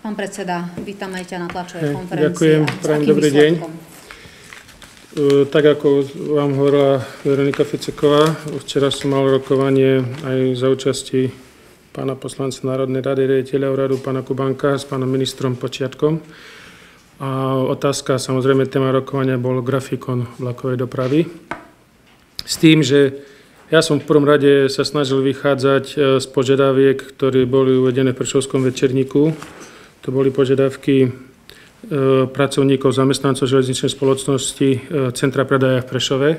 Pán predseda, vítame ťa na tlačovej konferencii. Ďakujem, prajem dobrý deň. Tak ako vám hovorila Veronika Ficeková, včera som mal rokovanie aj za účasti pána poslanca Národnej rady, riaditeľa úradu pána Kubánka s pánom ministrom Počiatkom. A otázka, samozrejme téma rokovania bol grafikon vlakovej dopravy. S tým, že ja som v prvom rade sa snažil vychádzať z požiadaviek, ktoré boli uvedené v Prešovskom večerníku. To boli požiadavky pracovníkov, zamestnancov železničnej spoločnosti Centra predaja v Prešove,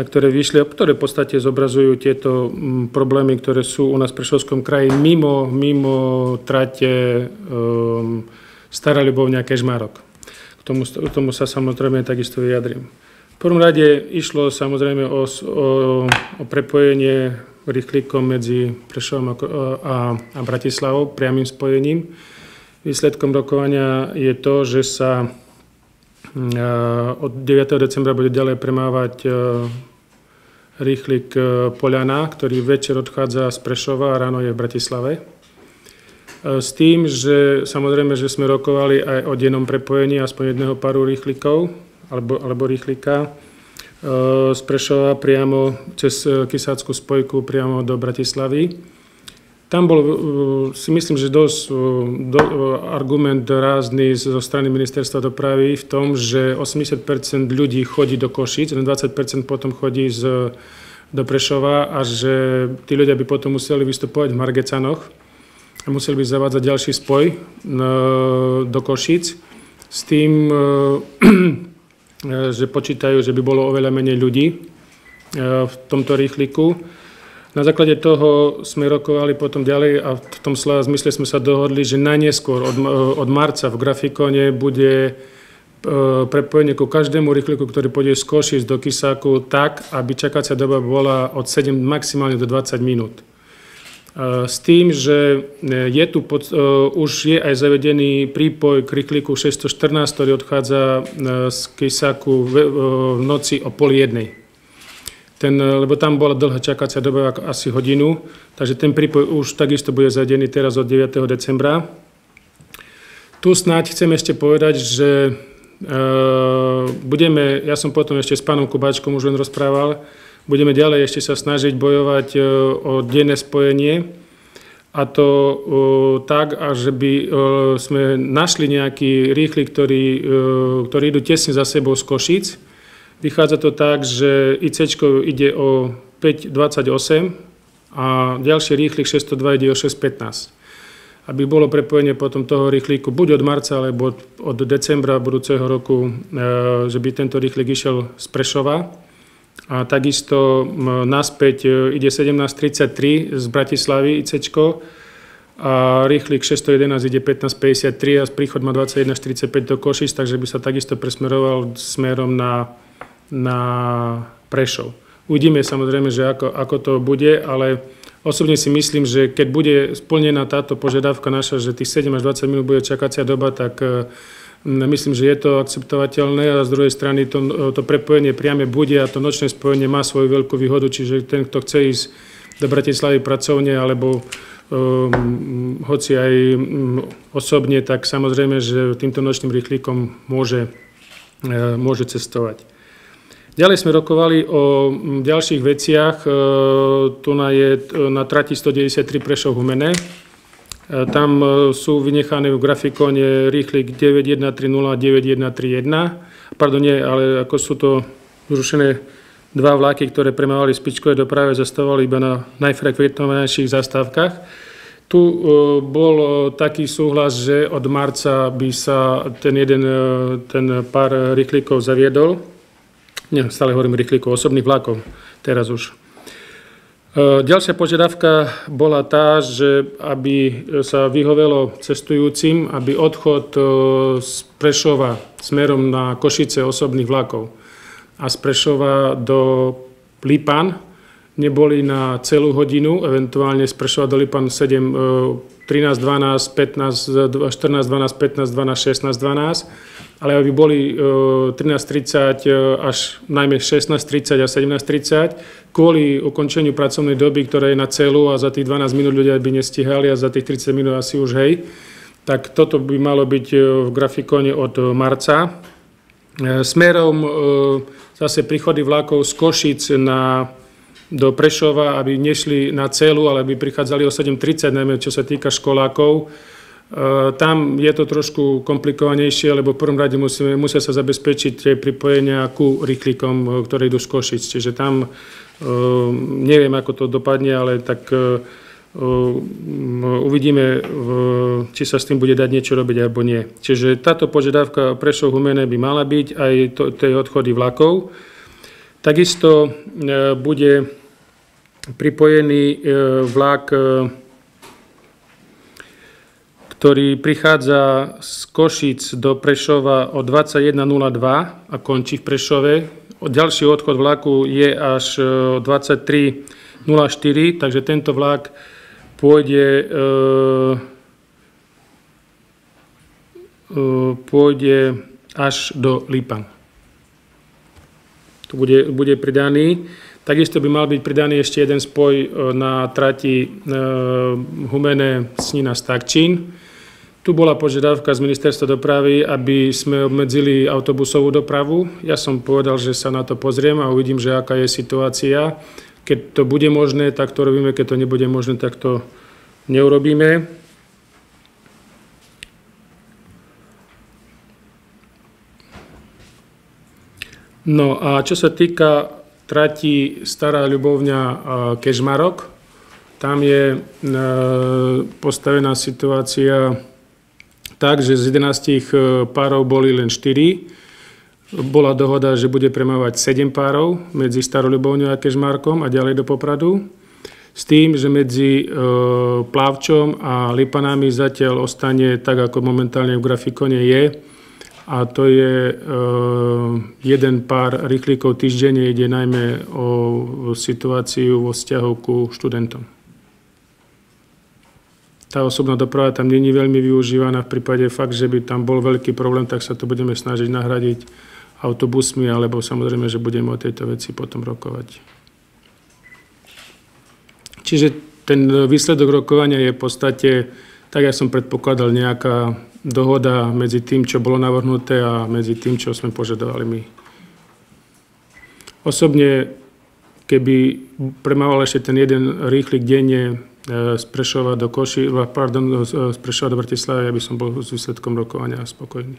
ktoré v podstate zobrazujú tieto problémy, ktoré sú u nás v Prešovskom kraji mimo trate Stará Ľubovňa Kežmarok. K tomu sa samozrejme takisto vyjadrím. V prvom rade išlo samozrejme o prepojenie rýchlikom medzi Prešovom a Bratislavou priamym spojením. Výsledkom rokovania je to, že sa od 9. decembra bude ďalej premávať rýchlik Poľana, ktorý večer odchádza z Prešova a ráno je v Bratislave. S tým, že samozrejme, že sme rokovali aj o dennom prepojení aspoň jedného páru rýchlikov alebo rýchlika z Prešova priamo cez Kysácku spojku priamo do Bratislavy. Tam bol, si myslím, že dosť argument rázny zo strany ministerstva dopravy v tom, že 80% ľudí chodí do Košíc, len 20% potom chodí do Prešova a že tí ľudia by potom museli vystupovať v Margecanoch a museli by zavádzať ďalší spoj do Košíc s tým, že počítajú, že by bolo oveľa menej ľudí v tomto rýchliku. Na základe toho sme rokovali potom ďalej a v tom zmysle sme sa dohodli, že najneskôr od marca v grafikone bude prepojenie ku každému rýchliku, ktorý pôjde z Košíc do Kysáku tak, aby čakacia doba bola od 7 maximálne do 20 minút. S tým, že je tu už je aj zavedený prípoj k rýchliku 614, ktorý odchádza z Kysáku v noci o 12:30. Lebo tam bola dlhá čakacia doba, asi hodinu, takže ten prípoj už takisto bude zavedený teraz od 9. decembra. Tu snáď chcem ešte povedať, že ja som potom ešte s pánom Kubáčkom už len rozprával, budeme ďalej ešte sa snažiť bojovať o denné spojenie, a to tak, že by sme našli nejaký rýchlik, ktorý idú tesne za sebou z Košíc. Vychádza to tak, že IC ide o 5,28 a ďalší rýchlik 602 ide o 6,15. Aby bolo prepojenie potom toho rýchliku buď od marca, alebo od decembra budúceho roku, že by tento rýchlik išiel z Prešova. A takisto naspäť ide 17,33 z Bratislavy IC a rýchlik 611 ide 15,53 a príchod má 21,45 do Košic, takže by sa takisto presmeroval smerom na Prešov. Uvidíme samozrejme, že ako to bude, ale osobne si myslím, že keď bude splnená táto požiadavka naša, že tých 7 až 20 minút bude čakacia doba, tak myslím, že je to akceptovateľné a z druhej strany to prepojenie priame bude a to nočné spojenie má svoju veľkú výhodu, čiže ten, kto chce ísť do Bratislavy pracovne alebo hoci aj osobne, tak samozrejme, že týmto nočným rýchlikom môže cestovať. Ďalej sme rokovali o ďalších veciach. Tu je na trati 193 Prešov-Humenné. Tam sú vynechané v grafikóne rýchlik 9130 a 9131. Pardon, nie, ale ako sú to zrušené dva vlaky, ktoré premávali špičkové doprave, zastávali iba na najfrekventovanejších zastávkach. Tu bol taký súhlas, že od marca by sa ten pár rýchlikov zaviedol. Stále hovorím rýchlikov, osobných vlakov, teraz už. Ďalšia požiadavka bola tá, že aby sa vyhovelo cestujúcim, aby odchod z Prešova smerom na Košice osobných vlakov a z Prešova do Lipan neboli na celú hodinu, eventuálne z Prešova do Lipan 13, 12, 15, 14, 12, 15, 12, 16, 12, ale aby boli 13.30 až najmä 16.30 a 17.30 kvôli ukončeniu pracovnej doby, ktorá je na celú a za tých 12 minút ľudia by nestihali a za tých 30 minút asi už hej. tak toto by malo byť v grafikóne od marca. Smerom zase príchody vlakov z Košic do Prešova, aby nešli na celu, ale aby prichádzali o 7:30, najmä čo sa týka školákov. Tam je to trošku komplikovanejšie, lebo v prvom rade musia sa zabezpečiť tie pripojenia ku rýchlikom, ktoré idú z Košic. Čiže tam neviem, ako to dopadne, ale tak uvidíme, či sa s tým bude dať niečo robiť alebo nie. Čiže táto požiadavka Prešov-Humenné by mala byť aj tej odchody vlakov. Takisto bude pripojený vlak, ktorý prichádza z Košic do Prešova o 21:02 a končí v Prešove. Ďalší odchod vlaku je až 23:04, takže tento vlak pôjde až do Lipan. Tu bude pridaný. Takisto by mal byť pridaný ešte jeden spoj na trati Humenné-Snina-Stakčín. Tu bola požiadavka z Ministerstva dopravy, aby sme obmedzili autobusovú dopravu. Ja som povedal, že sa na to pozriem a uvidím, že aká je situácia. Keď to bude možné, tak to robíme, keď to nebude možné, tak to neurobíme. No a čo sa týka trati Stará Ľubovňa-Kežmarok, tam je postavená situácia tak, že z 11 párov boli len 4. Bola dohoda, že bude premávať 7 párov medzi Starou Ľubovňou a Kežmarkom a ďalej do Popradu. S tým, že medzi Plavčom a Lipanami zatiaľ ostane tak, ako momentálne v grafikone je. A to je jeden pár rýchlíkov týždenne, ide najmä o situáciu vo vzťahu ku študentom. Tá osobná doprava tam nie je veľmi využívaná. V prípade fakt, že by tam bol veľký problém, tak sa to budeme snažiť nahradiť autobusmi, alebo samozrejme, že budeme o tejto veci potom rokovať. Čiže ten výsledok rokovania je v podstate, tak ja som predpokladal, nejaká dohoda medzi tým, čo bolo navrhnuté a medzi tým, čo sme požadovali my. Osobne, keby premával ešte ten jeden rýchlik denne z Prešova do z Prešova do Bratislavy, ja by som bol s výsledkom rokovania spokojný.